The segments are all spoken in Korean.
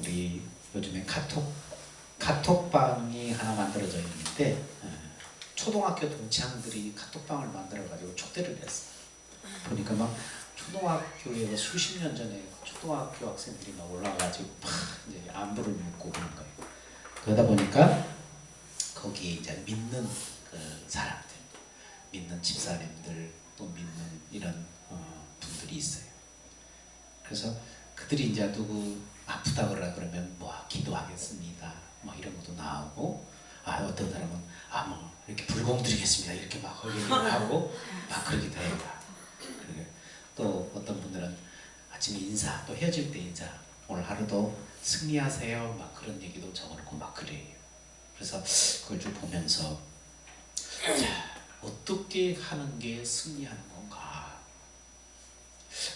우리 요즘에 카톡방이 하나 만들어져 있는데 초등학교 동창들이 카톡방을 만들어가지고 초대를 했어. 보니까 막 초등학교에 수십 년 전에 초등학교 학생들이 막 올라와가지고 막 이제 안부를 묻고 그런 거예요. 그러다 보니까 거기에 이제 믿는 그 사람들, 믿는 집사님들, 또 믿는 이런 분들이 있어요. 그래서 그들이 이제 누구 아프다 그러면 뭐 기도하겠습니다, 뭐 이런 것도 나오고, 어떤 사람은 뭐 이렇게 불공 드리겠습니다 이렇게 막 하고 막 그러기도 해요. 또 어떤 분들은 아침에 인사, 또 헤어질 때 인사, 오늘 하루도 승리하세요 막 그런 얘기도 적어놓고 막 그래요. 그래서 그걸 좀 보면서 자, 어떻게 하는 게 승리하는 건가?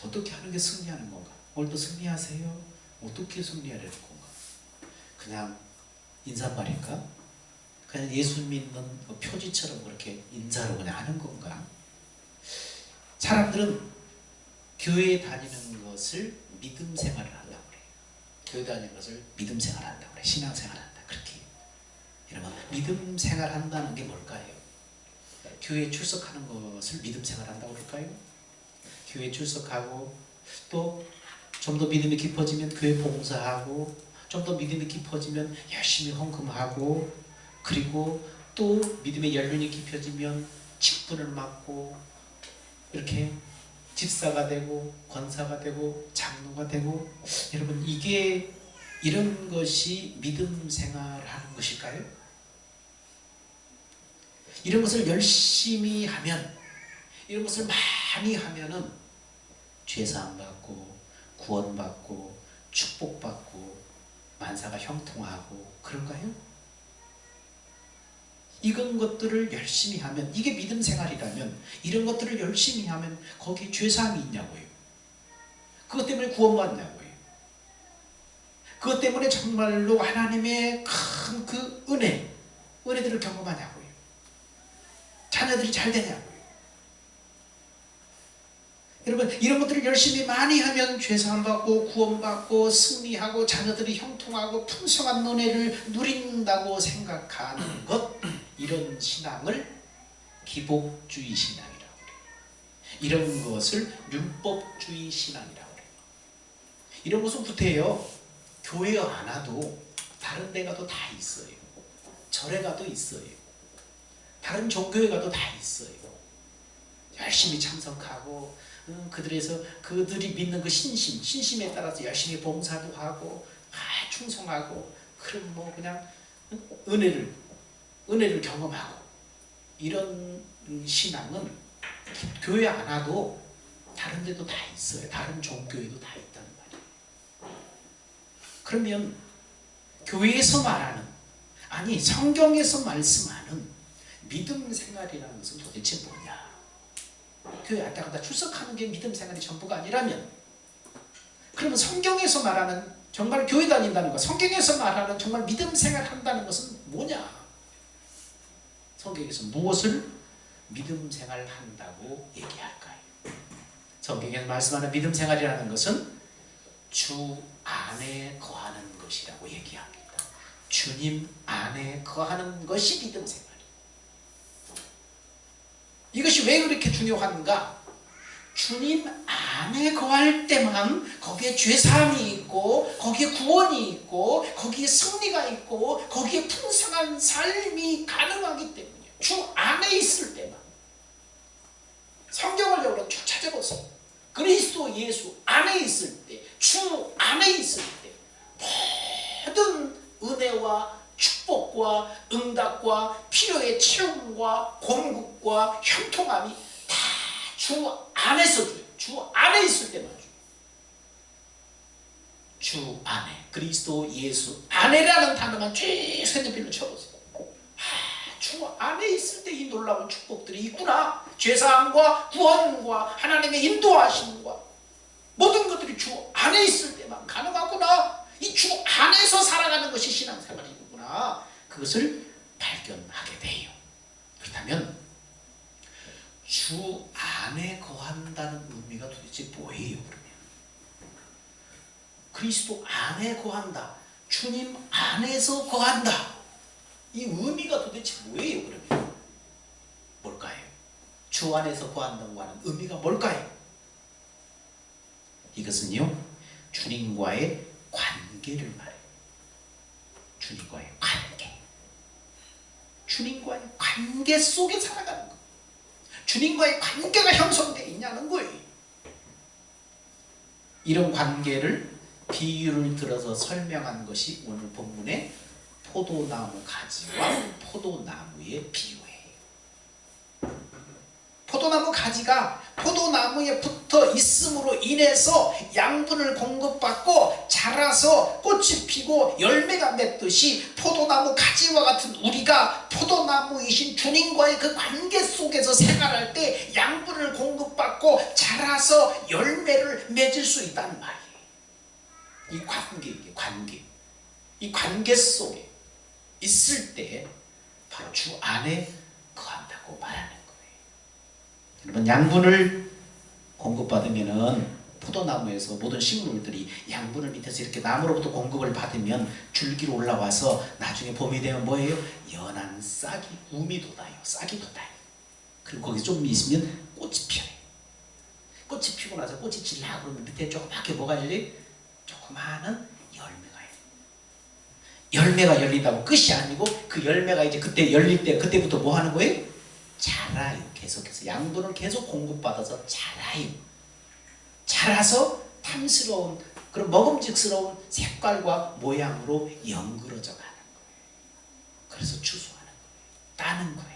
어떻게 하는 게 승리하는 건가? 오늘도 승리하세요? 어떻게 승리하려는 건가? 그냥 인사말일까? 그냥 예수 믿는 표지처럼 그렇게 인사로 그냥 하는 건가? 사람들은 교회에 다니는 것을 믿음 생활을 한다고 그래요. 교회 다니는 것을 믿음 생활을 한다고 그래요. 신앙 생활을 한다. 그렇게. 여러분, 믿음 생활 한다는 게 뭘까요? 교회에 출석하는 것을 믿음 생활 한다고 그럴까요? 교회에 출석하고, 또 좀 더 믿음이 깊어지면 교회 봉사하고, 좀 더 믿음이 깊어지면 열심히 헌금하고, 그리고 또 믿음의 연륜이 깊어지면 직분을 맡고, 이렇게 집사가 되고 권사가 되고 장로가 되고. 여러분, 이런 것이 믿음 생활하는 것일까요? 이런 것을 열심히 하면, 이런 것을 많이 하면은 죄사함 받고 구원받고 축복받고 만사가 형통하고 그런가요? 이런 것들을 열심히 하면, 이게 믿음 생활이라면, 이런 것들을 열심히 하면 거기에 죄사함이 있냐고요. 그것 때문에 구원받냐고요. 그것 때문에 정말로 하나님의 큰 그 은혜들을 경험하냐고요. 자녀들이 잘 되냐고요. 여러분, 이런 것들을 열심히 많이 하면 죄사함 받고 구원받고 승리하고 자녀들이 형통하고 풍성한 은혜를 누린다고 생각하는 것, 이런 신앙을 기복주의 신앙이라고 그래요. 이런 것을 율법주의 신앙이라고 그래요. 이런 것은 구태여 교회 안 와도 다른 데 가도 다 있어요. 절에 가도 있어요. 다른 종교에 가도 다 있어요. 열심히 참석하고, 그들이 믿는 그 신심에 따라서 열심히 봉사도 하고, 충성하고, 그럼 그냥 은혜를 경험하고, 이런 신앙은 교회 안 와도 다른 데도 다 있어요. 다른 종교에도 다 있다는 말이에요. 그러면 교회에서 말하는, 성경에서 말씀하는 믿음 생활이라는 것은 도대체 뭐냐? 교회 왔다 갔다 출석하는 게 믿음 생활이 전부가 아니라면, 그러면 성경에서 말하는 정말 교회 다닌다는 것, 성경에서 말하는 정말 믿음 생활 한다는 것은 뭐냐? 성경에서 무엇을 믿음 생활 한다고 얘기할까요? 성경에서 말씀하는 믿음 생활이라는 것은 주 안에 거하는 것이라고 얘기합니다. 주님 안에 거하는 것이 믿음 생활. 이것이 왜 그렇게 중요한가? 주님 안에 거할 때만 거기에 죄사함이 있고, 거기에 구원이 있고, 거기에 승리가 있고, 거기에 풍성한 삶이 가능하기 때문이에요. 주 안에 있을 때만. 성경을 여러분 쭉 찾아보세요. 그리스도 예수 안에 있을 때, 주 안에 있을 때 모든 은혜와 축복과 응답과 필요의 채움과 공급과 형통함이 다 주 안에서 줘요. 주 안에 있을 때만 줘요. 주 안에, 그리스도 예수 안에라는 단어만 쭉 색연필로 쳐보세요. 주 안에 있을 때 이 놀라운 축복들이 있구나. 죄사함과 구원과 하나님의 인도하심과 모든 것들이 주 안에 있을 때만 가능하구나. 이 주 안에서 살아가는 것이 신앙생활이구나. 그것을 발견하게 돼요. 그렇다면 주 안에 거한다는 의미가 도대체 뭐예요? 그리스도 안에 거한다. 주님 안에서 거한다. 이 의미가 도대체 뭐예요? 그러면 뭘까요? 주 안에서 거한다고 하는 의미가 뭘까요? 이것은요, 주님과의 관계를 말해요. 주님과의 관계. 주님과의 관계 속에 살아가는 것. 주님과의 관계가 형성되어 있냐는 거예요. 이런 관계를 비유를 들어서 설명한 것이 오늘 본문의 포도나무 가지와 포도나무의 비유예요. 포도나무 가지가 포도나무에 붙어 있음으로 인해서 양분을 공급받고 자라서 꽃이 피고 열매가 맺듯이 포도나무 가지와 같은 우리가 포도나무이신 주님과의 그 관계 속에서 생활할 때 양분을 공급받고 자라서 열매를 맺을 수 있다는 말이에요. 이 관계. 이 관계 속에 있을 때 바로 주 안에 거한다고 말하는 거예요. 여러분, 양분을 공급받으면은 포도나무에서 모든 식물들이 양분을 밑에서 이렇게 나무로부터 공급을 받으면 줄기로 올라와서 나중에 봄이 되면 뭐예요? 연한 싹이 움이 돋아요. 싹이 돋아요. 그리고 거기서 좀 있으면 꽃이 피어요. 꽃이 피고 나서 꽃이 질라 그러면 밑에 조그맣게 뭐가 열려요? 조그마한 열매가 열린다고 끝이 아니고 그 열매가 이제 그때 열릴 때 그때부터 뭐 하는 거예요? 자라요. 계속해서 양분을 계속 공급받아서 자라요. 자라서 탐스러운 그런 먹음직스러운 색깔과 모양으로 연그러져 가는 거예요. 그래서 추수하는 거예요. 따는 거예요.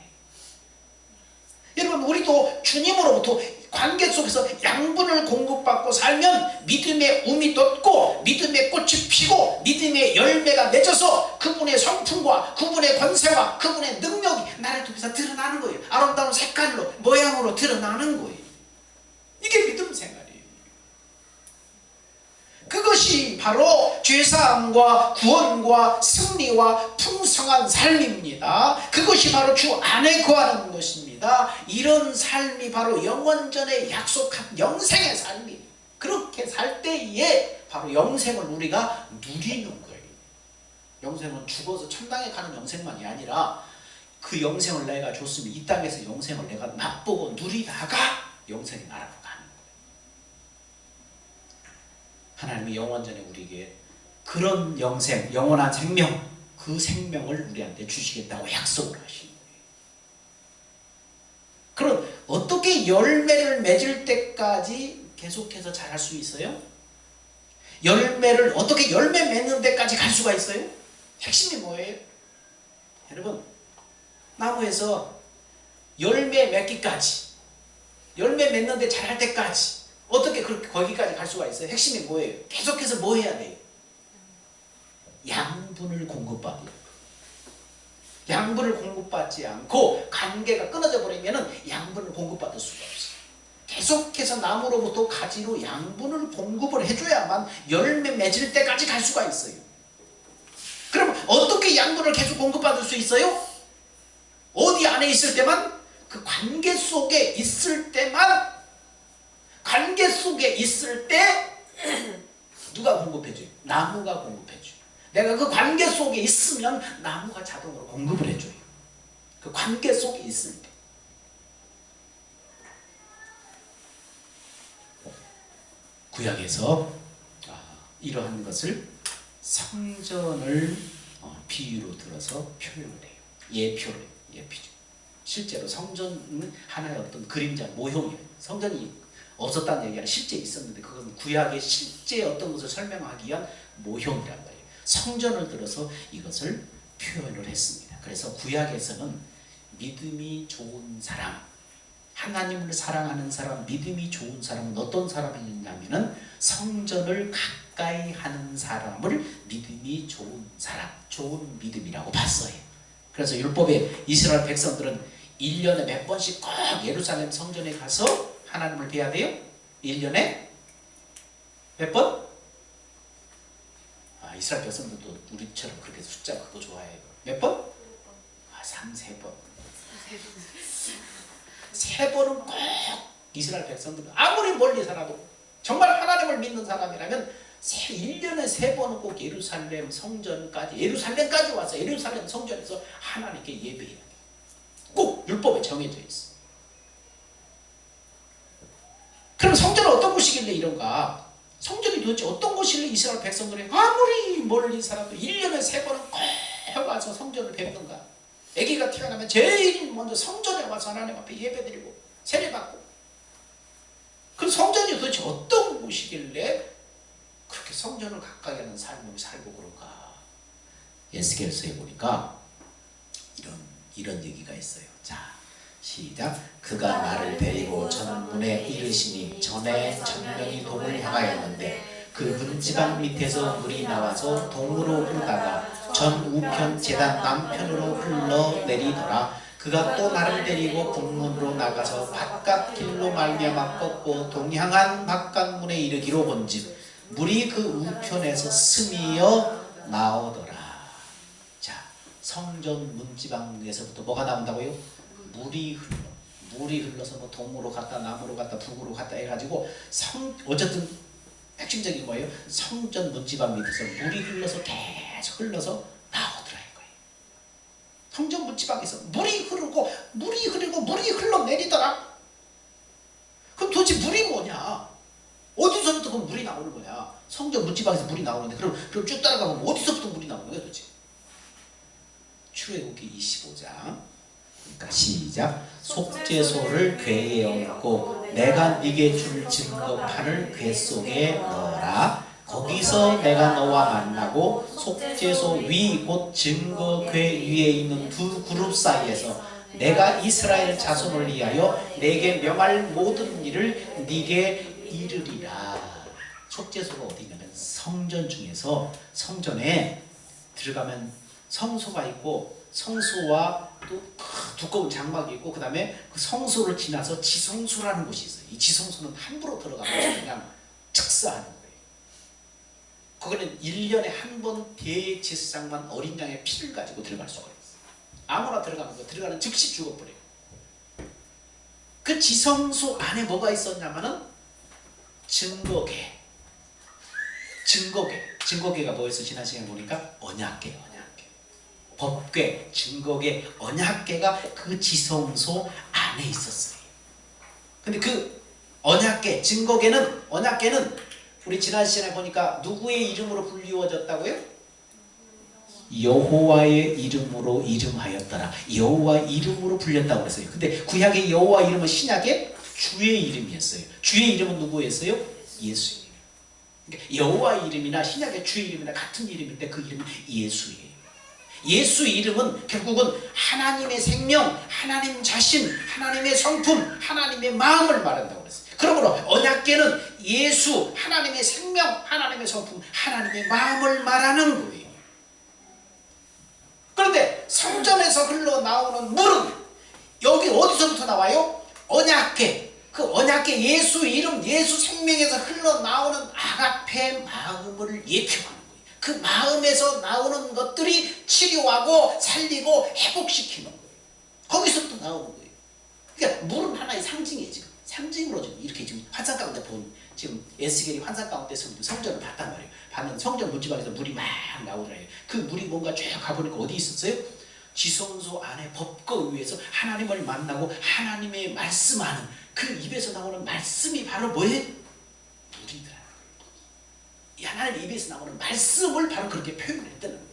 여러분, 우리도 주님으로부터 관계 속에서 양분을 공급받고 살면 믿음의 움이 돋고 믿음의 꽃이 피고 믿음의 열매가 맺어서 그분의 성품과 그분의 권세와 그분의 능력이 나를 통해서 드러나는 거예요. 아름다운 색깔로 모양으로 드러나는 거예요. 이게 믿음 생활이에요. 그것이 바로 죄사함과 구원과 승리와 풍성한 삶입니다. 그것이 바로 주 안에 거하는 것입니다. 이런 삶이 바로 영원전에 약속한 영생의 삶이에요. 그렇게 살 때에 바로 영생을 우리가 누리는 거예요. 영생은 죽어서 천당에 가는 영생만이 아니라 그 영생을 내가 줬으면 이 땅에서 영생을 내가 맛보고 누리다가 영생의 나라로 가는 거예요. 하나님이 영원전에 우리에게 그런 영생, 영원한 생명, 그 생명을 우리한테 주시겠다고 약속을 하신 거예요. 그럼 어떻게 열매를 맺을 때까지 계속해서 자랄 수 있어요? 열매를 어떻게 열매 맺는 데까지 갈 수가 있어요? 핵심이 뭐예요? 여러분, 나무에서 열매 맺기까지, 열매 맺는데 자랄 때까지 어떻게 그렇게 거기까지 갈 수가 있어요? 핵심이 뭐예요? 계속해서 뭐 해야 돼요? 양분을 공급받아요. 양분을 공급받지 않고 관계가 끊어져 버리면 양분을 공급받을 수가 없어요. 계속해서 나무로부터 가지로 양분을 공급을 해줘야만 열매 맺을 때까지 갈 수가 있어요. 그럼 어떻게 양분을 계속 공급받을 수 있어요? 어디 안에 있을 때만? 그 관계 속에 있을 때만. 관계 속에 있을 때 누가 공급해줘요? 나무가 공급해줘요. 내가 그 관계 속에 있으면 나무가 자동으로 공급을 해줘요. 그 관계 속에 있을 때. 구약에서 이러한 것을 성전을 비유로 들어서 표현을 해요. 예표죠. 실제로 성전은 하나의 어떤 그림자, 모형이에요. 성전이 없었다는 얘기가 실제 있었는데 그것은 구약의 실제 어떤 것을 설명하기 위한 모형이란 말이에요. 성전을 들어서 이것을 표현을 했습니다. 그래서 구약에서는 믿음이 좋은 사람, 하나님을 사랑하는 사람, 믿음이 좋은 사람은 어떤 사람이냐면은 성전을 가까이 하는 사람을 믿음이 좋은 사람, 좋은 믿음이라고 봤어요. 그래서 율법에 이스라엘 백성들은 1년에 몇 번씩 꼭 예루살렘 성전에 가서 하나님을 뵈야 돼요? 1년에 몇 번? 이스라엘 백성들도 우리처럼 그렇게 숫자 그거 좋아해요. 몇 번? 3, 3번. 3번은 꼭 이스라엘 백성들은 아무리 멀리 살아도 정말 하나님을 믿는 사람이라면 1년에 3번은 꼭 예루살렘 성전까지 와서 예루살렘 성전에서 하나님께 예배해야 돼. 꼭 율법에 정해져 있어. 그럼 성전은 어떤 곳이길래 이런가? 성전이 도대체 어떤 곳이길래 이스라엘 백성들이 아무리 멀리 살아도 1년에 3번은 꼭 와서 성전을 뵙는가? 아기가 태어나면 제일 먼저 성전에 와서 하나님 앞에 예배드리고 세례받고. 그 성전이 도대체 어떤 곳이길래 그렇게 성전을 가까이 하는 삶을 살고 그런가? 에스겔서에 보니까 이런 얘기가 있어요. 자, 시작. 그가 나를 데리고 전 문에 이르시니 전에 천명이 동을 향하였는데 그 문지방 밑에서 물이 나와서 동으로 흐르다가 전 우편 제단 남편으로 흘러내리더라. 그가 또 나를 데리고 북문으로 나가서 바깥 길로 말미암아 꺾고 동향한 바깥문에 이르기로 본즉 물이 그 우편에서 스미어 나오더라. 자, 성전 문지방에서부터 뭐가 나온다고요? 물이 흘러서 뭐 동으로 갔다 남으로 갔다 북으로 갔다 해가지고 어쨌든 핵심적인 거예요. 성전 문지방 밑에서 물이 흘러서 계속 흘러서 나오더라 이거예요. 성전 문지방에서 물이 흐르고 물이 흘러내리더라. 그럼 도대체 물이 뭐냐? 어디서부터 그 물이 나오는 거냐? 성전 문지방에서 물이 나오는데 그럼 쭉 따라가면 어디서부터 물이 나오는 거야 도대체? 출애굽기 25장. 그러니까 시작. 속죄소를 궤에 얹고 내가 네게 줄 증거판을 궤 속에 넣어라. 거기서 내가 너와 만나고 속죄소 위 곧 증거궤 위에 있는 두 그룹 사이에서 내가 이스라엘 자손을 위하여 내게 명할 모든 일을 네게 이르리라. 속죄소가 어디 있냐면 성전 중에서 성전에 들어가면 성소가 있고 성소와 또 두꺼운 장막이 있고 그 다음에 그 성소를 지나서 지성소라는 곳이 있어요. 이 지성소는 함부로 들어가면 그냥 즉사하는 거예요. 거기는 1년에 한 번 대제사장만 어린 양의 피를 가지고 들어갈 수가 있어요. 아무나 들어가는 즉시 죽어버려요. 그 지성소 안에 뭐가 있었냐면은 증거궤가 뭐였어? 지난 시간에 보니까 언약궤. 법궤, 증거궤, 언약궤가 그 지성소 안에 있었어요. 근데 그 언약궤, 언약궤는 우리 지난 시간에 보니까 누구의 이름으로 불리워졌다고요? 여호와의 이름으로 이름하였더라. 여호와 이름으로 불렸다고 그랬어요. 근데 구약의 여호와 이름은 신약의 주의 이름이었어요. 주의 이름은 누구였어요? 예수님. 그러니까 여호와 이름이나 신약의 주의 이름이나 같은 이름인데 그 이름은 예수예요. 예수 이름은 결국은 하나님의 생명, 하나님 자신, 하나님의 성품, 하나님의 마음을 말한다고 그랬어요. 그러므로 언약궤는 예수, 하나님의 생명, 하나님의 성품, 하나님의 마음을 말하는 거예요. 그런데 성전에서 흘러나오는 물은 여기 어디서부터 나와요? 언약궤. 그 언약궤 예수 이름, 예수 생명에서 흘러나오는 아가페 마음을 예표하는 거예요. 그 마음에서 나오는 것들이 치료하고 살리고 회복시키는 거예요. 거기서부터 나오는 거예요. 그러니까 물은 하나의 상징이에요. 지금 상징으로 지금 이렇게 지금 환상 가운데 지금 에스겔이 환상 가운데서 성전을 봤단 말이에요. 봤는데 성전 문지방에서 물이 막 나오더래요. 그 물이 뭔가 쭉 가보니까 어디 있었어요? 지성소 안에 법궤 위에서 하나님을 만나고 하나님의 말씀하는 그 입에서 나오는 말씀이 바로 뭐예요? 물이더라. 하나님 입에서 나오는 말씀을 바로 그렇게 표현했다는 거예요.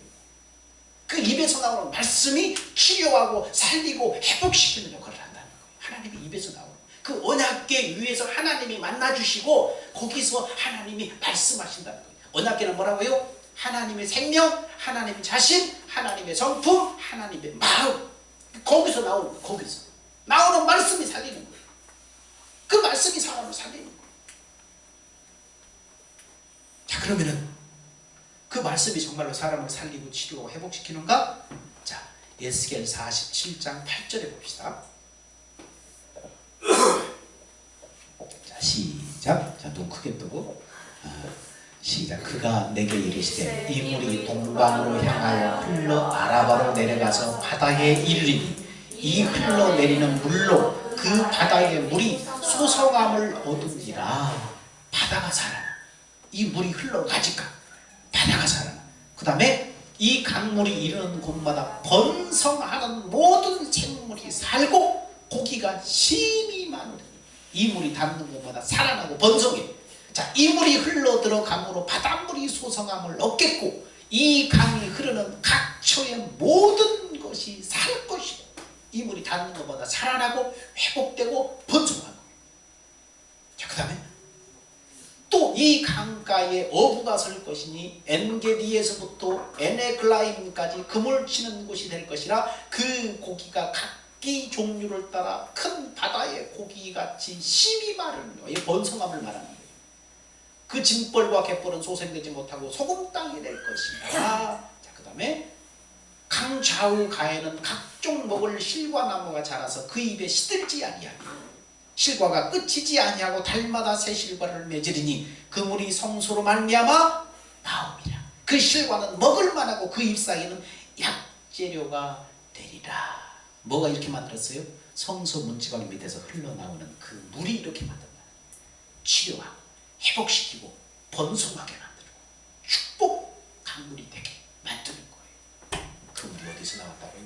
그 입에서 나오는 말씀이 치료하고 살리고 회복시키는 역할을 한다는 거예요. 하나님의 입에서 나오는 그 언약궤 위에서 하나님이 만나주시고 거기서 하나님이 말씀하신다는 거예요. 언약궤는 뭐라고요? 하나님의 생명, 하나님 자신, 하나님의 성품, 하나님의 마음. 거기서 나오는 거예요. 거기서 나오는 말씀이 살리는 거예요. 그 말씀이 사람을 살리는 거예요. 자, 그러면은 그 말씀이 정말로 사람을 살리고 치료하고 회복시키는가? 자, 에스겔 47장 8절에 봅시다. 자, 시작. 자, 눈 크게 뜨고 시작. 그가 내게 이르시되 이 물이 동방으로 향하여 흘러 아라바로 내려가서 바다에 이르리니 이 흘러내리는 물로 그 바다의 물이 소성함을 얻으리라. 바다가 살아. 이 물이 흘러가니까 바다가 살아나. 그 다음에 이 강물이 이르는 곳마다 번성하는 모든 생물이 살고 고기가 심히 많으니 이 물이 닿는 곳마다 살아나고 번성해. 자, 이 물이 흘러 들어감으로 바닷물이 소성함을 얻겠고 이 강이 흐르는 각처의 모든 것이 살 것이고 이 물이 닿는 것마다 살아나고 회복되고 번성하고. 자, 그 다음에 또 이 강가에 어부가 설 것이니 엔게디에서부터 에네글라임까지 금을 치는 곳이 될 것이라 그 고기가 각기 종류를 따라 큰 바다의 고기같이 심히 마르며 이 번성함을 말하는 거예요. 그 진벌과 갯벌은 소생되지 못하고 소금 땅이 될 것이다. 자, 그 다음에 강 좌우 가에는 각종 먹을 실과 나무가 자라서 그 입에 시들지 아니하며 실과가 끝이지 아니하고 달마다 새 실과를 맺으리니 그 물이 성소로 말미암아 나옵니다. 그 실과는 먹을 만하고 그 잎사귀는 약재료가 되리라. 뭐가 이렇게 만들었어요? 성소 문지방 밑에서 흘러나오는 그 물이 이렇게 만든 거예요. 치료하고 회복시키고 번성하게 만들고 축복 강물이 되게 만드는 거예요. 그 물이 어디서 나왔다고요?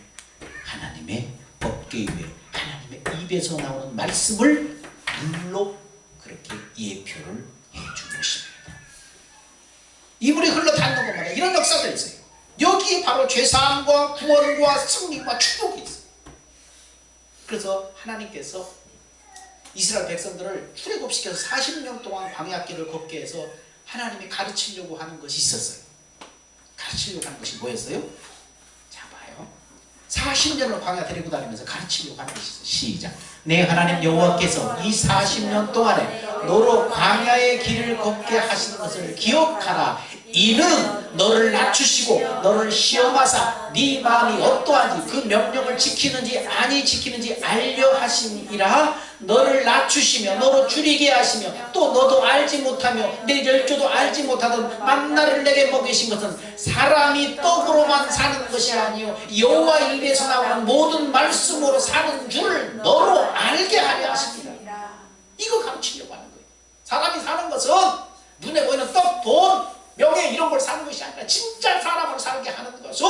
하나님의 법궤 위에 하나님의 입에서 나오는 말씀을 물로 그렇게 예표를 해준 것입니다. 이 물이 흘러다니는 것마다 이런 역사들이 있어요. 여기에 바로 죄사함과 구원과 승리와 축복이 있어요. 그래서 하나님께서 이스라엘 백성들을 출애굽시켜서 40년 동안 광야길을 걷게 해서 하나님이 가르치려고 하는 것이 있었어요. 가르치려고 하는 것이 뭐였어요? 자, 봐요. 40년을 광야 데리고 다니면서 가르치려고 하는 것이 있어요. 시작. 내 하나님 여호와께서 이 40년 동안에 너로 광야의 길을 걷게 하신 것을 기억하라. 이는 너를 낮추시고 너를 시험하사 네 마음이 어떠한지 그 명령을 지키는지 아니 지키는지 알려 하심이라. 너를 낮추시며 너로 줄이게 하시며 또 너도 알지 못하며 내 열조도 알지 못하던 만나를 내게 먹이신 것은 사람이 떡으로만 사는 것이 아니요 여호와 입에서 나오는 모든 말씀으로 사는 줄을 너로 알게 하려 하십니다. 이거 가르치려고 하는 거예요. 사람이 사는 것은 눈에 보이는 떡, 돈, 명예 이런 걸 사는 것이 아니라 진짜 사람으로 살게 하는 것은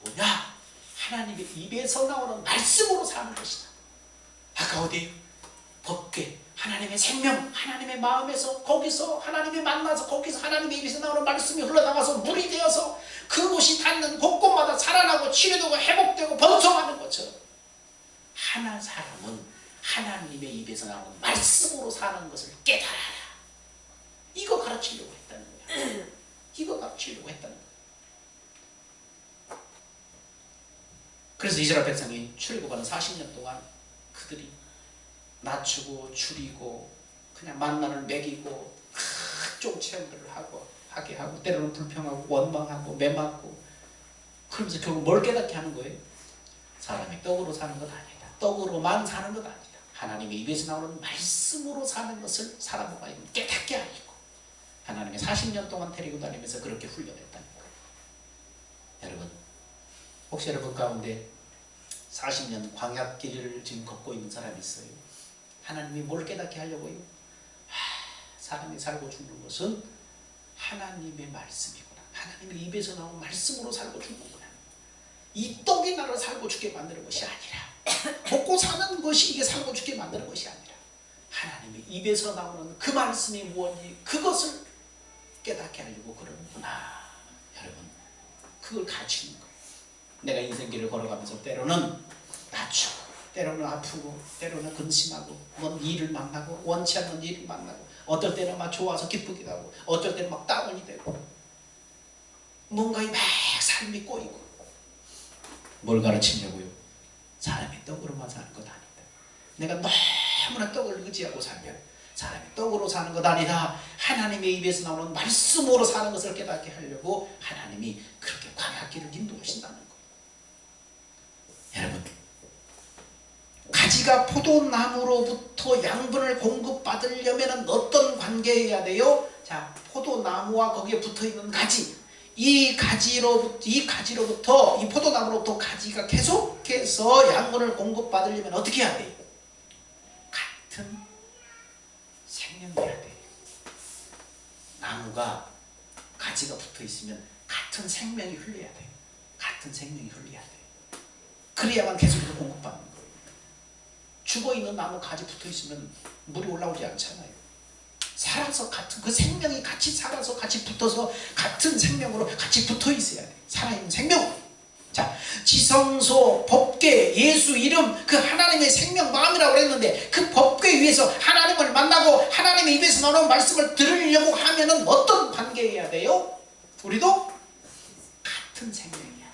뭐냐? 하나님의 입에서 나오는 말씀으로 사는 것이다. 아까 어디에요? 법궤, 하나님의 생명, 하나님의 마음에서 거기서 하나님이 만나서 거기서 하나님의 입에서 나오는 말씀이 흘러나가서 물이 되어서 그곳이 닿는 곳곳마다 살아나고 치료되고 회복되고 번성하는 것처럼 하나 사람은 하나님의 입에서 나오는 말씀으로 사는 것을 깨달아라. 이거 가르치려고 했다는 거야. 이거 가르치려고 했다는 거야. 그래서 이스라엘 백성이 출애굽하는 40년 동안 그들이 낮추고 줄이고 그냥 만나를 먹이고 각종 체험들을 하게 하고 때로는 불평하고 원망하고 매맞고 그러면서 결국 뭘 깨닫게 하는 거예요? 사람이 떡으로 사는 것 아니다. 떡으로만 사는 것 아니다. 하나님의 입에서 나오는 말씀으로 사는 것을 사람으로 하여금 깨닫게 하시고 하나님의 40년 동안 데리고 다니면서 그렇게 훈련했다는 거예요. 여러분, 혹시 여러분 가운데 40년 광야길을 지금 걷고 있는 사람이 있어요? 하나님이 뭘 깨닫게 하려고요? 사람이 살고 죽는 것은 하나님의 말씀이구나. 하나님의 입에서 나온 말씀으로 살고 죽는구나. 이 떡이 나를 살고 죽게 만드는 것이 아니라 먹고 사는 것이 이게 살고 죽게 만드는 것이 아니라 하나님의 입에서 나오는 그 말씀이 무엇인지 그것을 깨닫게 하려고 그러는구나. 여러분, 그걸 가르치는 거예요. 내가 인생길을 걸어가면서 때로는 낮추고 때로는 아프고 때로는 근심하고 뭔 일을 만나고 원치 않는 일을 만나고 어떨 때는 막 좋아서 기쁘기도 하고 어쩔 때는 막 다운이 되고 뭔가 막 삶이 꼬이고 뭘 가르치냐고요? 사람이 떡으로만 사는 것 아니다. 내가 너무나 떡을 의지하고 살면 사람이 떡으로 사는 것 아니라 하나님의 입에서 나오는 말씀으로 사는 것을 깨닫게 하려고 하나님이 그렇게 광야길을 인도하신다는 거예요. 여러분, 가지가 포도나무로부터 양분을 공급받으려면 어떤 관계여야 돼요? 자, 포도나무와 거기에 붙어있는 가지, 이 가지로부터 이 포도나무로부터 가지가 계속해서 양분을 공급받으려면 어떻게 해야 돼요? 같은 생명이어야 돼요. 나무가 가지가 붙어 있으면 같은 생명이 흘려야 돼. 같은 생명이 흘려야 돼. 그래야만 계속해서 공급받는 거예요. 죽어있는 나무 가지 붙어 있으면 물이 올라오지 않잖아요. 살아서 같은 그 생명이 같이 살아서 같이 붙어서 같은 생명으로 같이 붙어 있어야 돼. 살아있는 생명. 자, 지성소, 법궤, 예수 이름, 그 하나님의 생명 마음이라고 그랬는데 그 법궤 위에서 하나님을 만나고 하나님의 입에서 나오는 말씀을 들으려고 하면은 어떤 관계여야 돼요? 우리도 같은 생명이야.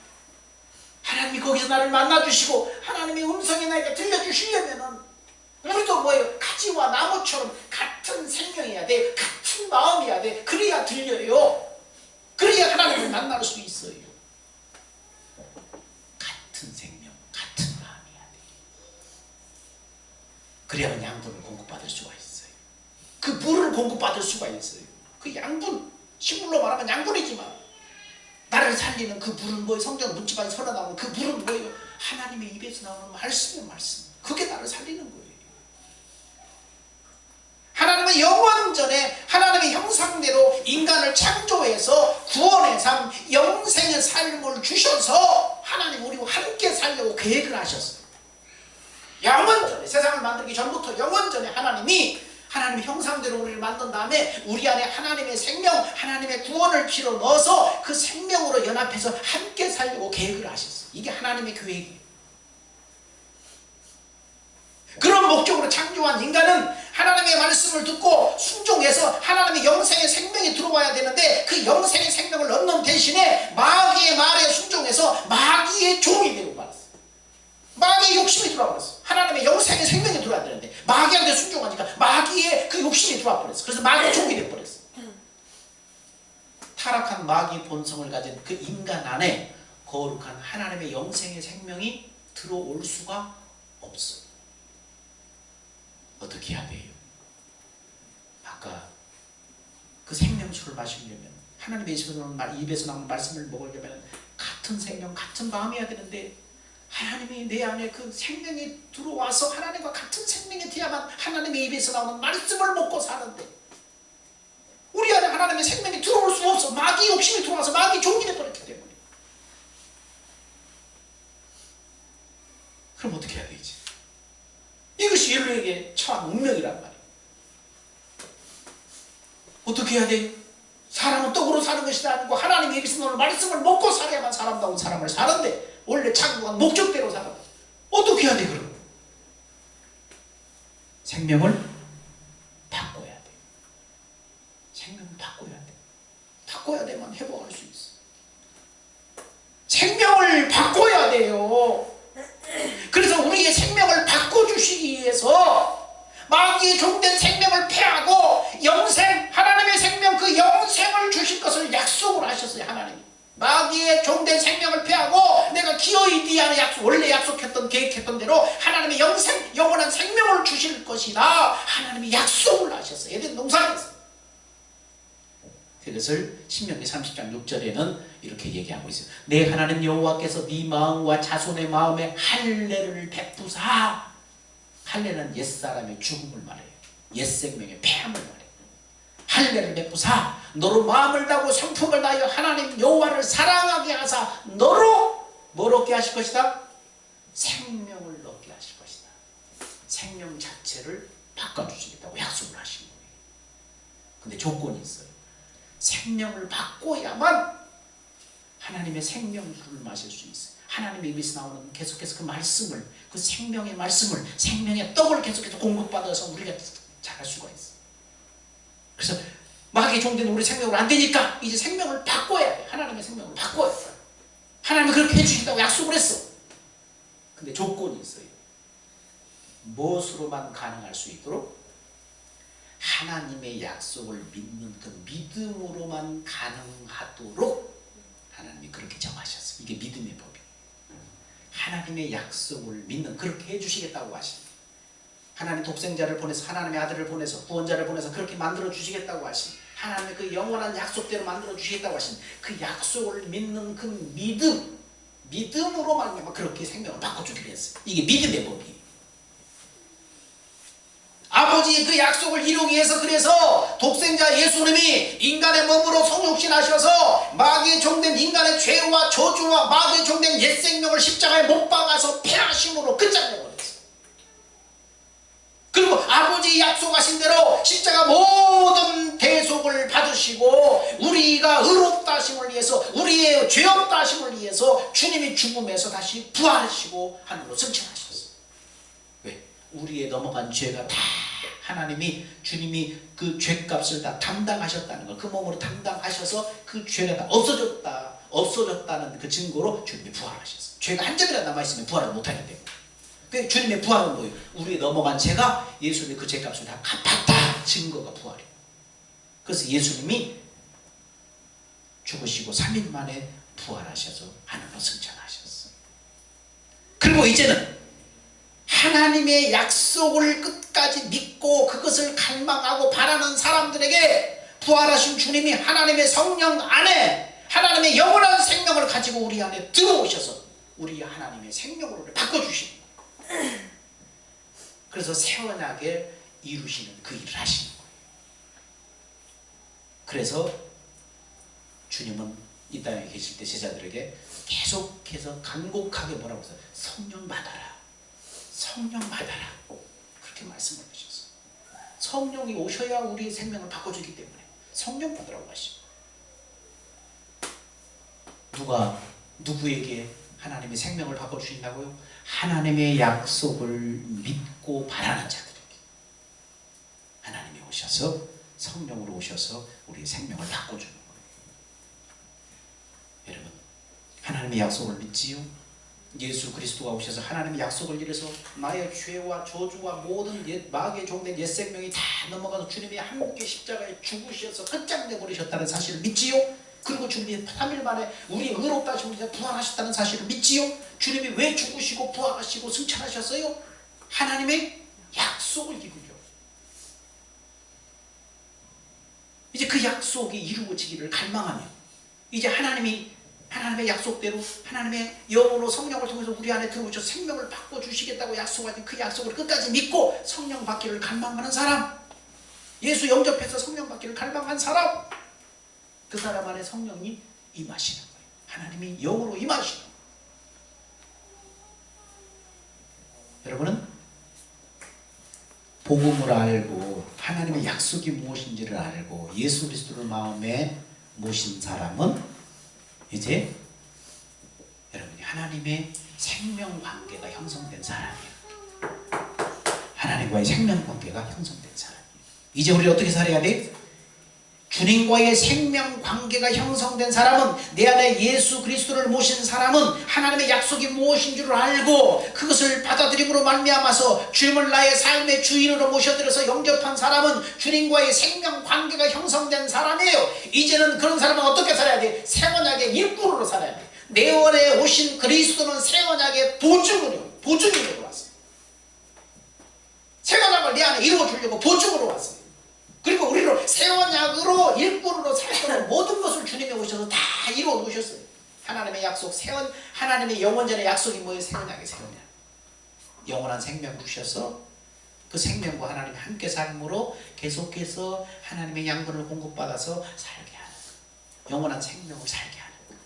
하나님이 거기서 나를 만나주시고 하나님의 음성이 나에게 들려주시려면은 우리도 뭐예요? 가지와 나무처럼 같은 생명이어야 돼. 같은 마음이어야 돼. 그래야 들려요. 그래야 하나님을 만날 수 있어요. 같은 생명, 같은 마음이어야 돼. 그래야만 양분을 공급받을 수가 있어요. 그 물을 공급받을 수가 있어요. 그 양분, 식물로 말하면 양분이지만 나를 살리는 그 물은 뭐예요? 성경 문지방에 설어 나오는 그 물은 뭐예요? 하나님의 입에서 나오는 말씀의 말씀. 그게 나를 살리는 거예요. 하나님은 영원전에 하나님의 형상대로 인간을 창조해서 구원의 삶, 영생의 삶을 주셔서 하나님 우리와 함께 살려고 계획을 하셨어요. 영원전에, 세상을 만들기 전부터 영원전에 하나님의 형상대로 우리를 만든 다음에 우리 안에 하나님의 생명, 하나님의 구원을 필요 넣어서 그 생명으로 연합해서 함께 살려고 계획을 하셨어요. 이게 하나님의 계획이에요. 그런 목적으로 창조한 인간은 하나님의 말씀을 듣고 순종해서 하나님의 영생의 생명이 들어와야 되는데 그 영생의 생명을 얻는 대신에 마귀의 말에 순종해서 마귀의 종이 되고 말았어요. 마귀의 욕심이 들어와 버렸어요. 하나님의 영생의 생명이 들어와야 되는데 마귀한테 순종하니까 마귀의 그 욕심이 들어와 버렸어요. 그래서 마귀의 종이 되어 버렸어요. 타락한 마귀의 본성을 가진 그 인간 안에 거룩한 하나님의 영생의 생명이 들어올 수가 없어요. 어떻게 해야 돼요? 아까 그 생명수를 마시려면 하나님의 입에서 나오는 말씀을 먹으려면 같은 생명, 같은 마음이어야 되는데 하나님이 내 안에 그 생명이 들어와서 하나님과 같은 생명이 돼야만 하나님의 입에서 나오는 말씀을 먹고 사는데 우리 안에 하나님의 생명이 들어올 수 없어. 마귀 욕심이 들어와서 마귀 종이 되어버렸기 때문에. 그럼 어떻게 해야 되지? 이것이 인류에게 처한 운명이란 말이에요. 어떻게 해야 돼? 사람은 떡으로 사는 것이 아니고 하나님의 입에서 나오는 말씀을 먹고 살아야만 사람다운 사람을 사는데 원래 창조한 목적대로 살아. 어떻게 해야 돼 그럼? 생명을 바꿔야 돼. 생명을 바꿔야 돼. 바꿔야 돼만 회복할 수 있어. 생명을 바꿔야 돼요. 그래서 우리의 생명을 바꿔주시기 위해서 마귀의 종된 생명을 폐하고 영생, 하나님의 생명 그 영생을 주실 것을 약속을 하셨어요. 하나님이 마귀의 종된 생명을 폐하고 내가 기어이 네 안에 원래 약속했던 계획했던 대로 하나님의 영생, 영원한 생명을 주실 것이다. 하나님이 약속을 하셨어요. 에덴 동산에서. 그것을 신명기 30장 6절에는 이렇게 얘기하고 있어요. 내 하나님 여호와께서 네 마음과 자손의 마음에 할례를 베푸사. 할례는 옛사람의 죽음을 말해요. 옛생명의 폐함을 말해요. 할례를 베푸사 너로 마음을 다하고 성품을 다하여 하나님 여호와를 사랑하게 하사 너로 뭘 얻게 하실 것이다? 생명을 얻게 하실 것이다. 생명 자체를 바꿔주시겠다고 약속을 하신 거예요. 근데 조건이 있어요. 생명을 바꿔야만 하나님의 생명수를 마실 수 있어요. 하나님의 입에서 나오는 계속해서 그 말씀을, 그 생명의 말씀을, 생명의 떡을 계속해서 공급받아서 우리가 자랄 수가 있어요. 그래서 마귀의 종된 우리 생명으로 안 되니까 이제 생명을 바꿔야 돼. 하나님의 생명을 바꿔야 돼. 하나님은 그렇게 해주신다고 약속을 했어. 근데 조건이 있어요. 무엇으로만 가능할 수 있도록? 하나님의 약속을 믿는 그 믿음으로만 가능하도록 하나님이 그렇게 정하셨어요. 이게 믿음의 법이에요. 하나님의 약속을 믿는, 그렇게 해주시겠다고 하십니다. 하나님 독생자를 보내서, 하나님의 아들을 보내서, 구원자를 보내서 그렇게 만들어 주시겠다고 하신, 하나님의 그 영원한 약속대로 만들어 주시겠다고 하신 그 약속을 믿는 그 믿음으로만 그렇게 생명을 바꿔주기로 했어요. 이게 믿음의 법이에요. 아버지의 그 약속을 이루기 위해서 그래서 독생자 예수님이 인간의 몸으로 성육신하셔서 마귀의 종된 인간의 죄와 저주와 마귀의 종된 옛 생명을 십자가에 못 박아서 패하심으로 끝장내버렸어요. 그리고 아버지 약속하신 대로 십자가 모든 대속을 받으시고 우리가 의롭다 하심을 위해서 우리의 죄 없다 하심을 위해서 주님이 죽음에서 다시 부활하시고 하늘로 승천하셨어요. 왜? 우리의 넘어간 죄가 다 하나님이 주님이 그 죄값을 다 담당하셨다는 걸, 그 몸으로 담당하셔서 그 죄가 다 없어졌다는 그 증거로 주님이 부활하셨어요. 죄가 한 점이라도 남아있으면 부활을 못하기 때문에. 그 주님의 부활은 뭐예요? 우리의 넘어간 죄가 예수님이 그 죄값을 다 갚았다 증거가 부활이에요. 그래서 예수님이 죽으시고 3일 만에 부활하셔서 하늘로 승천하셨어요. 그리고 이제는 하나님의 약속을 끝까지 믿고 그것을 갈망하고 바라는 사람들에게 부활하신 주님이 하나님의 성령 안에 하나님의 영원한 생명을 가지고 우리 안에 들어오셔서 우리 하나님의 생명으로 바꿔주십니다. 그래서 새 언약을 이루시는 그 일을 하시는 거예요. 그래서 주님은 이 땅에 계실 때 제자들에게 계속해서 간곡하게 뭐라고 했어요? 성령 받아라. 성령 받아라. 그렇게 말씀을 하셨어요. 성령이 오셔야 우리의 생명을 바꿔주기 때문에 성령 받으라고 하시고, 누구에게 하나님의 생명을 바꿔주신다고요? 하나님의 약속을 믿고 바라는 자들에게 하나님이 오셔서 성령으로 오셔서 우리의 생명을 바꿔주는 거예요. 여러분, 하나님의 약속을 믿지요? 예수 그리스도가 오셔서 하나님의 약속을 이루어서 나의 죄와 저주와 모든 마귀의 종된 옛 생명이 다 넘어가서 주님이 함께 십자가에 죽으셔서 끝장내버리셨다는 사실을 믿지요? 그리고 주님이 3일 만에 우리 의롭다 하신 우리가 부활하셨다는 사실을 믿지요? 주님이 왜 죽으시고 부활하시고 승천하셨어요? 하나님의 약속을 이루죠. 이제 그 약속이 이루어지기를 갈망하며 이제 하나님의 약속대로 하나님의 영으로 성령을 통해서 우리 안에 들어오셔서 생명을 바꿔주시겠다고 약속하신 그 약속을 끝까지 믿고 성령 받기를 갈망하는 사람, 예수 영접해서 성령 받기를 갈망한 사람, 그 사람 안에 성령이 임하시는 거예요. 하나님이 영으로 임하시는 거예요. 여러분은 복음을 알고 하나님의 약속이 무엇인지를 알고 예수 그리스도를 마음에 모신 사람은 이제 여러분이 하나님의 생명관계가 형성된 사람이에요. 하나님과의 생명관계가 형성된 사람이에요. 이제 우리 어떻게 살아야 돼? 주님과의 생명관계가 형성된 사람은, 내 안에 예수 그리스도를 모신 사람은 하나님의 약속이 무엇인 줄 알고 그것을 받아들임으로 말미암아서 주님을 나의 삶의 주인으로 모셔들어서 영접한 사람은 주님과의 생명관계가 형성된 사람이에요. 이제는 그런 사람은 어떻게 살아야 돼? 새 언약의 일꾼으로 살아야 돼. 내 안에 오신 그리스도는 새 언약의 보증인으로 왔어요. 새 언약을 내 안에 이루어주려고 보증으로 왔어요. 그리고 우리로 새 언약으로 일꾼으로 살도록 모든 것을 주님이 오셔서 다 이루어 놓으셨어요. 하나님의 약속, 하나님의 영원전의 약속이 뭐예요? 새 언약의 새 언약. 영원한 생명 주셔서 그 생명과 하나님이 함께 삶으로 계속해서 하나님의 양분을 공급받아서 살게 하는 거예요. 영원한 생명을 살게 하는 거예요.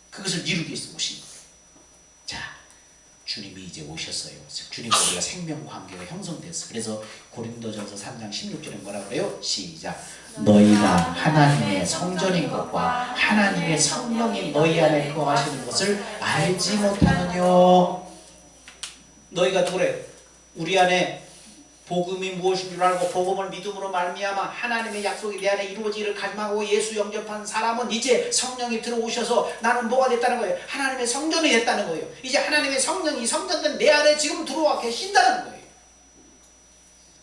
그것을 이루기 위해서 오신 거예요. 자, 주님이 이제 오셨어요. 주님과 우리가 생명관계가 형성됐어요. 그래서 고린도전서 3장 16절에 뭐라 그래요? 시작. 너희가 하나님의 성전인 것과 하나님의 성령이 너희 안에 거하시는 것을 알지 못하느냐. 너희가 누구래? 우리 안에 복음이 무엇인 줄 알고 복음을 믿음으로 말미암아 하나님의 약속이 내 안에 이루어지기를 갈망하고 예수 영접한 사람은 이제 성령이 들어오셔서 나는 뭐가 됐다는 거예요? 하나님의 성전이 됐다는 거예요. 이제 하나님의 성령이 성전된 내 안에 지금 들어와 계신다는 거예요.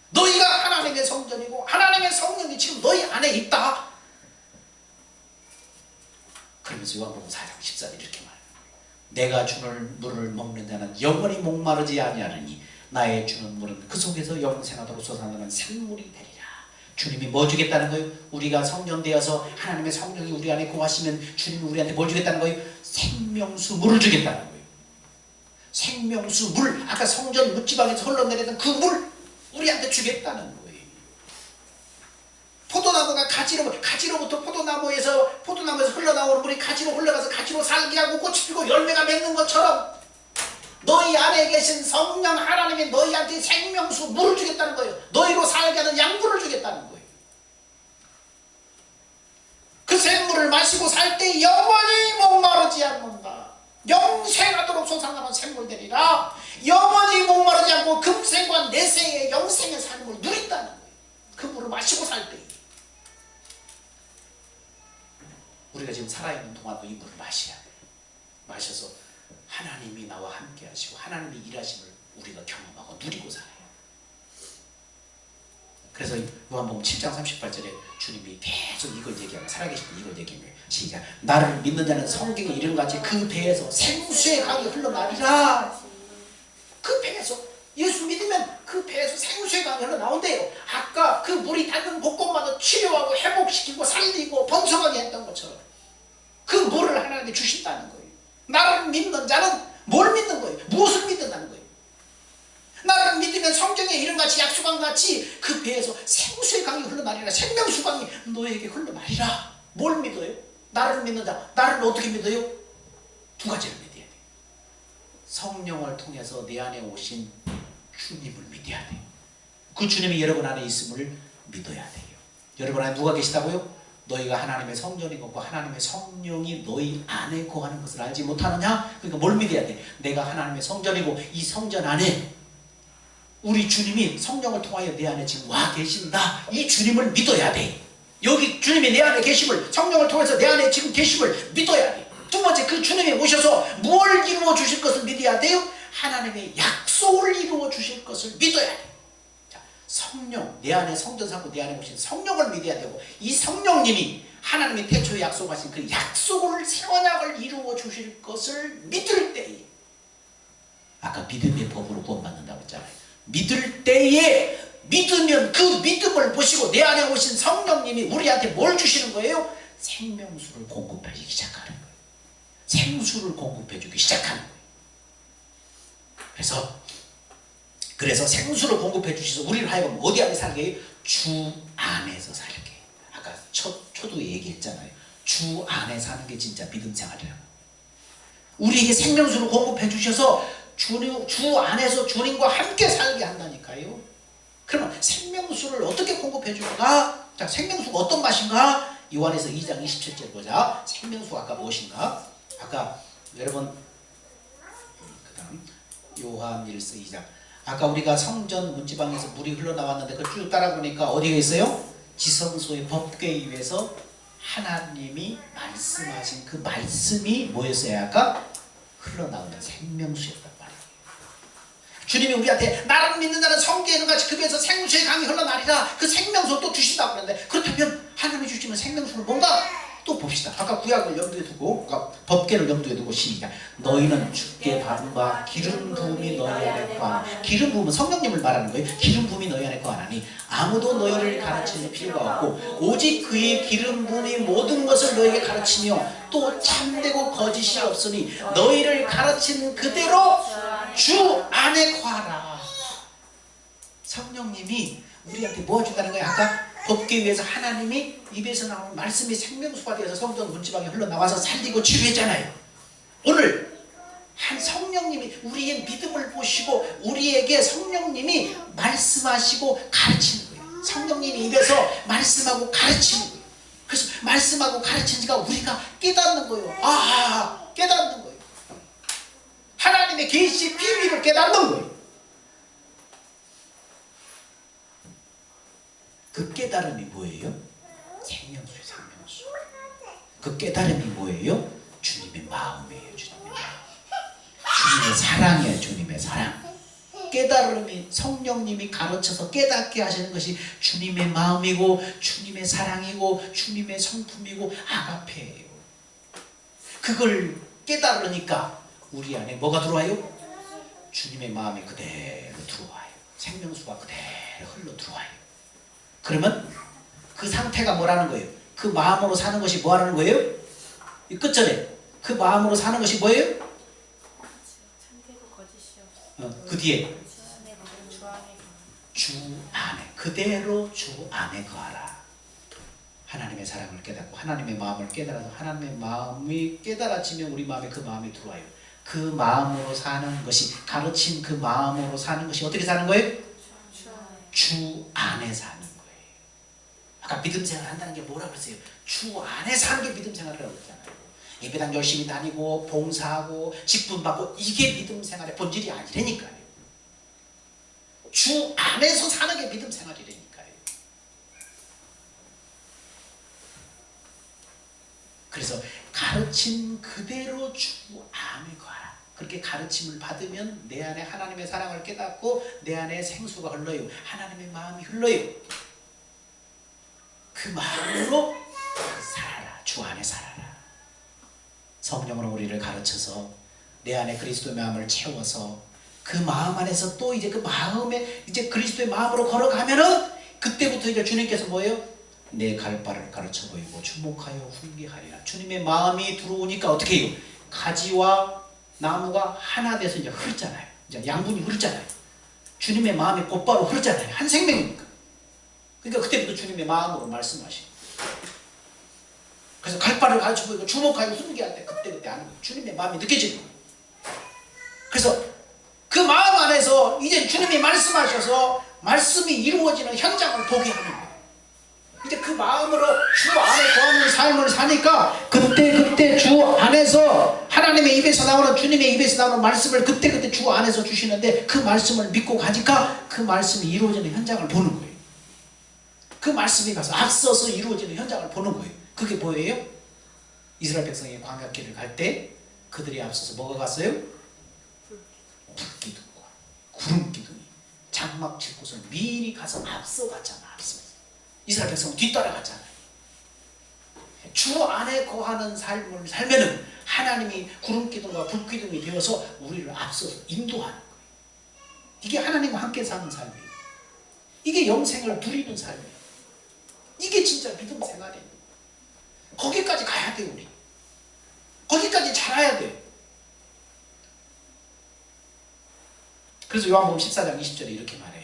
너희가 하나님의 성전이고 하나님의 성령이 지금 너희 안에 있다. 그러면서 요한복음 4장 14절 이렇게 말해요. 내가 주는 물을 먹는 자는 영원히 목마르지 아니하느니 나의 주는 물은 그 속에서 영생하도록 솟아나는 샘물이 되리라. 주님이 뭐 주겠다는 거예요? 우리가 성전되어서 하나님의 성령이 우리 안에 거하시면 주님이 우리한테 뭘 주겠다는 거예요? 생명수 물을 주겠다는 거예요. 생명수 물, 아까 성전 묻지방에서 흘러내리던 그 물, 우리한테 주겠다는 거예요. 포도나무가 가지로부터 포도나무에서 흘러나오는 물이 가지로 흘러가서 가지로 살게 하고 꽃이 피고 열매가 맺는 것처럼 너희 안에 계신 성령 하나님이 너희한테 생명수 물을 주겠다는 거예요. 너희로 살게 하는 양분을 주겠다는 거예요. 그 샘물을 마시고 살 때 영원히 목마르지 않는다. 영생하도록 솟아나는 샘물 되리라. 영원히 목마르지 않고 금생과 내생의 영생의 삶을 누린다는 거예요. 그 물을 마시고 살 때. 우리가 지금 살아있는 동안도 이 물을 마셔야 돼요. 마셔서 하나님이 나와 함께 하시고 하나님이 일하심을 우리가 경험하고 누리고 살아요. 그래서 요한복음 7장 38절에 주님이 계속 이걸 얘기하고 살아계실 때 이걸 얘기해요. 시작. 나를 믿는 자는 성경에 이름같이 그 배에서 생수의 강이 흘러나리라. 그 배에서 예수 믿으면 그 배에서 생수의 강이 흘러나온대요. 아까 그 물이 닿는 곳곳마다 치료하고 회복시키고 살리고 번성하게 했던 것처럼 그 물을 하나님이 주신다는 거예요. 나를 믿는 자는 뭘 믿는 거예요? 무엇을 믿는다는 거예요? 나를 믿으면 성경의 이름같이 약속한 같이 그 배에서 생수의 강이 흘러나리라. 생명수 강이 너에게 흘러나리라. 뭘 믿어요? 나를 믿는 자. 나를 어떻게 믿어요? 두 가지를 믿어야 돼요. 성령을 통해서 내 안에 오신 주님을 믿어야 돼요. 그 주님이 여러분 안에 있음을 믿어야 돼요. 여러분 안에 누가 계시다고요? 너희가 하나님의 성전이고 하나님의 성령이 너희 안에 거하는 것을 알지 못하느냐? 그러니까 뭘 믿어야 돼? 내가 하나님의 성전이고 이 성전 안에 우리 주님이 성령을 통하여 내 안에 지금 와 계신다. 이 주님을 믿어야 돼. 여기 주님이 내 안에 계심을, 성령을 통해서 내 안에 지금 계심을 믿어야 돼. 두 번째, 그 주님이 오셔서 뭘 이루어 주실 것을 믿어야 돼요? 하나님의 약속을 이루어 주실 것을 믿어야 돼. 자, 성령, 내 안에 성전 삼고 내 안에 오신 성령을 믿어야 되고, 이 성령님이 하나님이 태초에 약속하신 그 약속을, 새 언약을 이루어 주실 것을 믿을 때에, 아까 믿음의 법으로 구원받는다고 했잖아요. 믿을 때에, 믿으면 그 믿음을 보시고 내 안에 오신 성령님이 우리한테 뭘 주시는 거예요? 생명수를 공급해주기 시작하는 거예요. 생수를 공급해주기 시작하는 거예요. 그래서 생수를 공급해 주셔서 우리를 하여금 어디 안에 살게 해요? 주 안에서 살게 해요. 아까 초도 얘기했잖아요. 주 안에 사는 게 진짜 믿음 생활이라고. 우리에게 생명수를 공급해 주셔서 주 안에서 주님과 함께 살게 한다니까요. 그러면 생명수를 어떻게 공급해 줄까? 자, 생명수가 어떤 맛인가? 요한에서 2장 27절 보자. 생명수가 아까 무엇인가? 아까 여러분 그 다음 요한일서 2장, 아까 우리가 성전 문지방에서 물이 흘러나왔는데 그걸 쭉 따라보니까 어디가 있어요? 지성소의 법궤 위에서 하나님이 말씀하신 그 말씀이 뭐였어요? 아까 흘러나오는 생명수였단 말이에요. 주님이 우리한테 나를 믿는 자는 성경에 있는같이 그 배에서 생수의 강이 흘러나리라. 그 생명수 또 주신다고 그러는데, 그렇다면 하나님이 주시는 생명수는 뭔가? 또 봅시다. 아까 구약을 염두에 두고, 법궤를 염두에 두고 시작. 너희는 주께 받은 바 기름 부음이 너희 안에 거하니. 기름 부음은 성령님을 말하는 거예요. 기름 부음이 너희 안에 거하니 아무도 너희를 가르치는 필요가 없고 오직 그의 기름 부음이 모든 것을 너희에게 가르치며 또 참되고 거짓이 없으니 너희를 가르치는 그대로 주 안에 거하라. 성령님이 우리한테 뭐 해준다는 거예요? 아까 법궤 위에서 하나님이 입에서 나오는 말씀이 생명수가 되어서 성전 문지방에 흘러나와서 살리고 치료했잖아요. 오늘 한 성령님이 우리의 믿음을 보시고 우리에게 성령님이 말씀하시고 가르치는 거예요. 성령님이 입에서 말씀하고 가르치는 거예요. 그래서 말씀하고 가르치니까 우리가 깨닫는 거예요. 깨닫는 거예요. 하나님의 계시 비밀을 깨닫는 거예요. 그 깨달음이 뭐예요? 생명수예요. 생명수. 그 깨달음이 뭐예요? 주님의 마음이에요. 주님의 마음. 주님의 사랑이에요. 주님의 사랑. 깨달음이 성령님이 가르쳐서 깨닫게 하시는 것이 주님의 마음이고 주님의 사랑이고 주님의 성품이고 아가페예요. 그걸 깨달으니까 우리 안에 뭐가 들어와요? 주님의 마음이 그대로 들어와요. 생명수가 그대로 흘러 들어와요. 그러면 그 상태가 뭐라는 거예요? 그 마음으로 사는 것이 뭐라는 거예요? 이 끝절에 그 마음으로 사는 것이 뭐예요? 그 뒤에 주 안에, 그대로 주 안에 거하라. 하나님의 사랑을 깨닫고 하나님의 마음을 깨달아서 하나님의 마음이 깨달아지면 우리 마음에 그 마음이 들어와요. 그 마음으로 사는 것이, 가르친 그 마음으로 사는 것이 어떻게 사는 거예요? 주 안에 사는 거예요. 아까 믿음 생활 한다는 게 뭐라 그랬어요? 주 안에 사는 게 믿음 생활이라고 그랬잖아요. 예배당 열심히 다니고 봉사하고 직분 받고 이게 믿음 생활의 본질이 아니라니까요. 주 안에서 사는 게 믿음 생활이라니까요. 그래서 가르침 그대로 주 안에 거하라. 그렇게 가르침을 받으면 내 안에 하나님의 사랑을 깨닫고 내 안에 생수가 흘러요. 하나님의 마음이 흘러요. 그 마음으로 살아라. 주 안에 살아라. 성령으로 우리를 가르쳐서 내 안에 그리스도의 마음을 채워서 그 마음 안에서 또 이제 그 마음에 이제 그리스도의 마음으로 걸어가면은 그때부터 이제 주님께서 뭐예요? 내 갈 바를 가르쳐 보이고 주목하여 훈계하리라. 주님의 마음이 들어오니까 어떻게 해요? 가지와 나무가 하나 돼서 이제 흐르잖아요. 이제 양분이 흐르잖아요. 주님의 마음이 곧바로 흐르잖아요. 한 생명이니까. 그러니까 그때부터 주님의 마음으로 말씀하시고. 그래서 갈 바를 가르쳐 보이고 주목하여 훈계할 때 그때 하는 거예요. 주님의 마음이 느껴지는 거예요. 그래서 그 마음 안에서 이제 주님이 말씀하셔서 말씀이 이루어지는 현장을 보게 하는 거예요. 이제 그 마음으로 주 안에 거하는 삶을 사니까 그때 주 안에서 하나님의 입에서 나오는, 주님의 입에서 나오는 말씀을 그때 주 안에서 주시는데 그 말씀을 믿고 가니까 그 말씀이 이루어지는 현장을 보는 거예요. 그 말씀이 가서 앞서서 이루어지는 현장을 보는 거예요. 그게 뭐예요? 이스라엘 백성이 광야길을 갈 때 그들이 앞서서 뭐가 갔어요? 불기둥과 구름기둥이 장막 칠 곳을 미리 가서 앞서 갔잖아. 이스라엘 백성은 뒤따라갔잖아요. 주 안에 거하는 삶을 살면은 하나님이 구름기둥과 불기둥이 되어서 우리를 앞서서 인도하는 거예요. 이게 하나님과 함께 사는 삶이에요. 이게 영생을 누리는 삶이에요. 이게 진짜 믿음 생활이에요. 거기까지 가야 돼요. 우리 거기까지 자라야 돼요. 그래서 요한복음 14장 20절에 이렇게 말해요.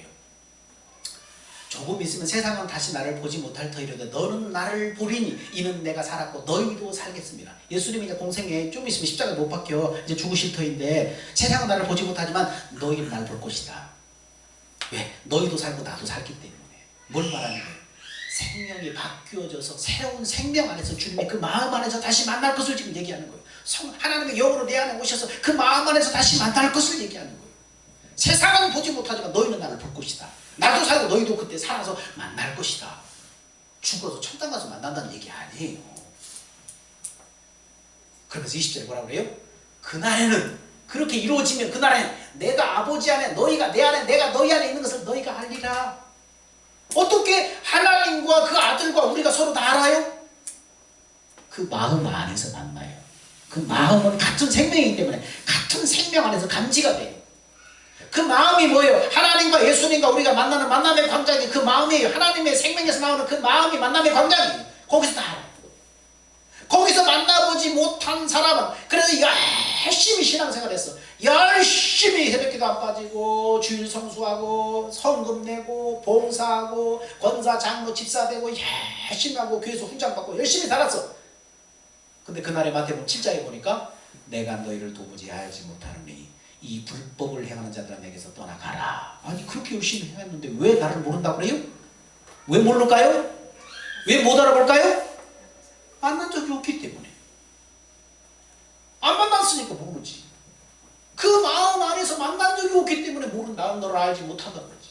조금 있으면 세상은 다시 나를 보지 못할 터이로되 너는 나를 보리니 이는 내가 살았고 너희도 살겠습니다. 예수님이 이제 공생에 좀 있으면 십자가에 못 박혀 이제 죽으실 터인데 세상은 나를 보지 못하지만 너희는 나를 볼 것이다. 왜? 너희도 살고 나도 살기 때문에. 뭘 말하는 거예요? 생명이 바뀌어져서 새로운 생명 안에서 주님이 그 마음 안에서 다시 만날 것을 지금 얘기하는 거예요. 하나님의 영으로 내 안에 오셔서 그 마음 안에서 다시 만날 것을 얘기하는 거예요. 세상은 보지 못하지만 너희는 나를 볼 것이다. 나도 살고 너희도 그때 살아서 만날 것이다. 죽어서 천당 가서 만난다는 얘기 아니에요. 그러면서 20절에 뭐라고 그래요? 그날에는 그렇게 이루어지면 그날에는 내가 아버지 안에 너희가 내 안에 내가 너희 안에 있는 것을 너희가 알리라. 어떻게 하나님과 그 아들과 우리가 서로 다 알아요? 그 마음 안에서 만나요. 그 마음은 같은 생명이기 때문에 같은 생명 안에서 감지가 돼요. 그 마음이 뭐예요? 하나님과 예수님과 우리가 만나는 만남의 광장이 그 마음이에요. 하나님의 생명에서 나오는 그 마음이 만남의 광장이에요. 거기서 다 알아요. 거기서 만나보지 못한 사람은 그래서 열심히 신앙생활 했어. 열심히 새벽기도 안 빠지고 주일 성수하고 성금 내고 봉사하고 권사 장로 집사 되고 열심히 하고 교회에서 훈장 받고 열심히 살았어. 근데 그날의 마태복음 7장에 보니까 내가 너희를 도무지 알지 못하노니 이 불법을 행하는 자들에게서 떠나가라. 아니 그렇게 열심히 행했는데 왜 나를 모른다고 그래요? 왜 모를까요? 왜 못 알아볼까요? 만난 적이 없기 때문에. 안 만났으니까 모르지. 그 마음 안에서 만난 적이 없기 때문에 모른다. 나는 너를 알지 못한다는 거지.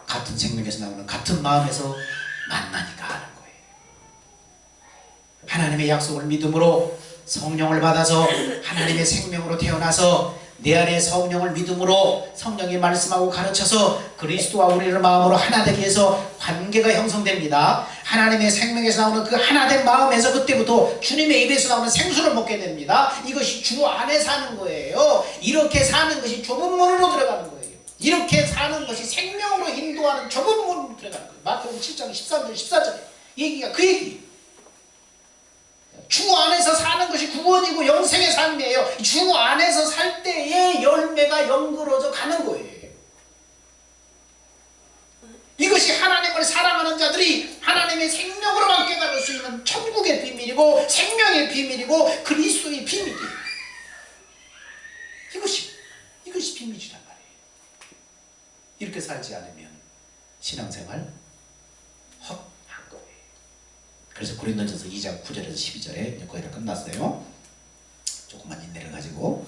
같은 생명에서 나오는 같은 마음에서 만나니까 아는 거예요. 하나님의 약속을 믿음으로 성령을 받아서 하나님의 생명으로 태어나서 내 안에 성령을 믿음으로 성령이 말씀하고 가르쳐서 그리스도와 우리를 마음으로 하나 되게 해서 관계가 형성됩니다. 하나님의 생명에서 나오는 그 하나된 마음에서 그때부터 주님의 입에서 나오는 생수를 먹게 됩니다. 이것이 주 안에 사는 거예요. 이렇게 사는 것이 좁은 문으로 들어가는 거예요. 이렇게 사는 것이 생명으로 인도하는 좁은 문으로 들어가는 거예요. 마태복음 7장 13절 14절에 얘기가 그 얘기예요. 주 안에서 사는 것이 구원이고 영생의 삶이에요. 주 안에서 살 때의 열매가 연그러져 가는 거예요. 이것이 하나님을 사랑하는 자들이 하나님의 생명으로만 깨달을 수 있는 천국의 비밀이고 생명의 비밀이고 그리스도의 비밀이에요. 이것이 비밀이란 말이에요. 이렇게 살지 않으면 신앙생활 헛한 거예요. 그래서 고린도전서 2장 9절에서 12절에 거의 다 끝났어요. 조금만 인내를 가지고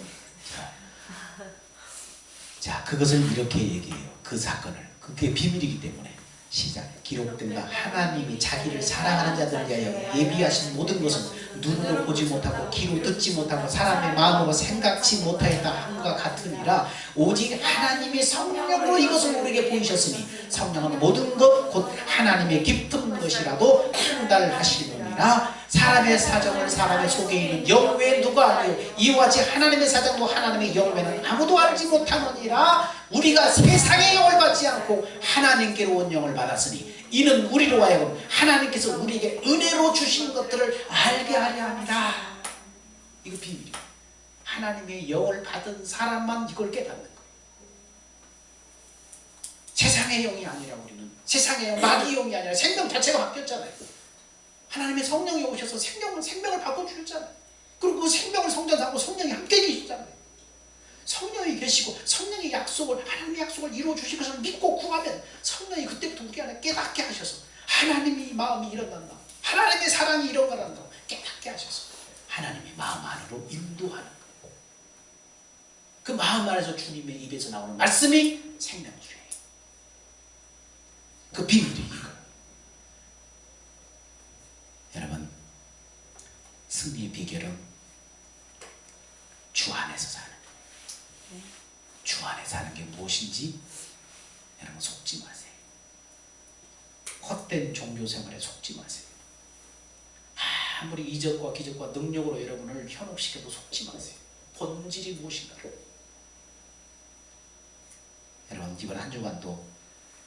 자 그것을 이렇게 얘기해요. 그 사건을 그게 비밀이기 때문에 시작. 기록된 바 하나님이 자기를 사랑하는 자들을 위하여 예비하신 모든 것은 눈으로 보지 못하고 귀로 듣지 못하고 사람의 마음으로 생각지 못하였다 함과 같으니라. 오직 하나님의 성령으로 이것을 우리에게 보이셨으니 성령은 모든 것 곧 하나님의 깊은 것이라도 판단하시느니라. 사람의 사정을 사람의 속에 있는 영외 누가 알리요. 이와 같이 하나님의 사정도 하나님의 영외는 아무도 알지 못하느니라. 우리가 세상의 영을 받지 않고 하나님께로 온 영을 받았으니 이는 우리로 하여금 하나님께서 우리에게 은혜로 주신 것들을 알게 하려 합니다. 이거 비밀이에요. 하나님의 영을 받은 사람만 이걸 깨닫는 거예요. 세상의 영이 아니라 우리는 세상의 영, 마귀의 영이 아니라 생명 자체가 바뀌었잖아요. 하나님의 성령이 오셔서 생명을 바꿔주셨잖아요. 그리고 그 생명을 성전하고 성령이 함께 계시잖아요. 성령이 계시고 성령의 약속을 하나님의 약속을 이루어 주실 것을 믿고 구하면 성령이 그때부터 우리 안에 깨닫게 하셔서 하나님의 마음이 일어난다. 하나님의 사랑이 일어난다. 깨닫게 하셔서 하나님의 마음 안으로 인도하는 거예요. 그 마음 안에서 주님의 입에서 나오는 말씀이 생명수예요. 그 비밀이 이거예요. 여러분 승리의 비결은 주 안에서 사는 거예요. 주 안에 사는 게 무엇인지 여러분 속지 마세요. 헛된 종교생활에 속지 마세요. 아무리 이적과 기적과 능력으로 여러분을 현혹시켜도 속지 마세요. 본질이 무엇인가. 여러분 이번 한 주간도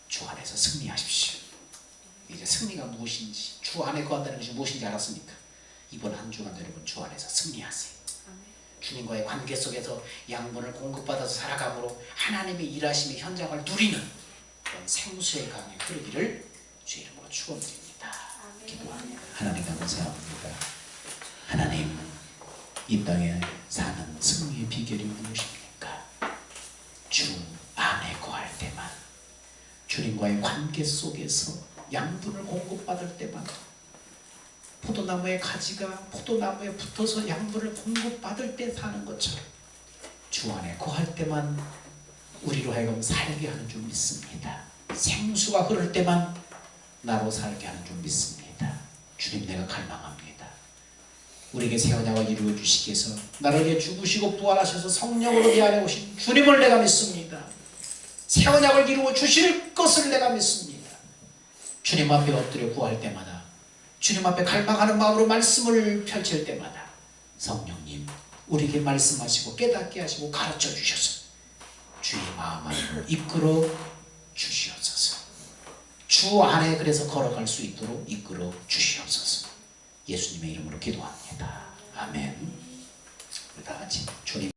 주 안에서 승리하십시오. 이제 승리가 무엇인지 주 안에 거한다는 것이 무엇인지 알았으니까 이번 한 주간 여러분 주 안에서 승리하세요. 주님과의 관계 속에서 양분을 공급받아서 살아감으로 하나님의 일하심의 현장을 누리는 그런 생수의 강이 흐르기를 주의 이름으로 축원드립니다. 기도합니다. 하나님 감사합니다. 하나님 이 땅에 사는 승리의 비결이 무엇입니까? 주 안에 거할 때만 주님과의 관계 속에서 양분을 공급받을 때만 포도나무의 가지가 포도나무에 붙어서 양분을 공급받을 때 사는 것처럼 주 안에 거할 때만 우리로 하여금 살게 하는 줄 믿습니다. 생수가 흐를 때만 나로 살게 하는 줄 믿습니다. 주님 내가 갈망합니다. 우리에게 새 언약을 이루어 주시기 위해서 나를 위해 죽으시고 부활하셔서 성령으로 내 안에 오신 주님을 내가 믿습니다. 새 언약을 이루어 주실 것을 내가 믿습니다. 주님 앞에 엎드려 구할 때마다 주님 앞에 갈망하는 마음으로 말씀을 펼칠 때마다 성령님 우리에게 말씀하시고 깨닫게 하시고 가르쳐 주셔서 주의 마음 안으로 이끌어 주시옵소서. 주 안에 그래서 걸어갈 수 있도록 이끌어 주시옵소서. 예수님의 이름으로 기도합니다. 아멘. 우리 다 같이 주님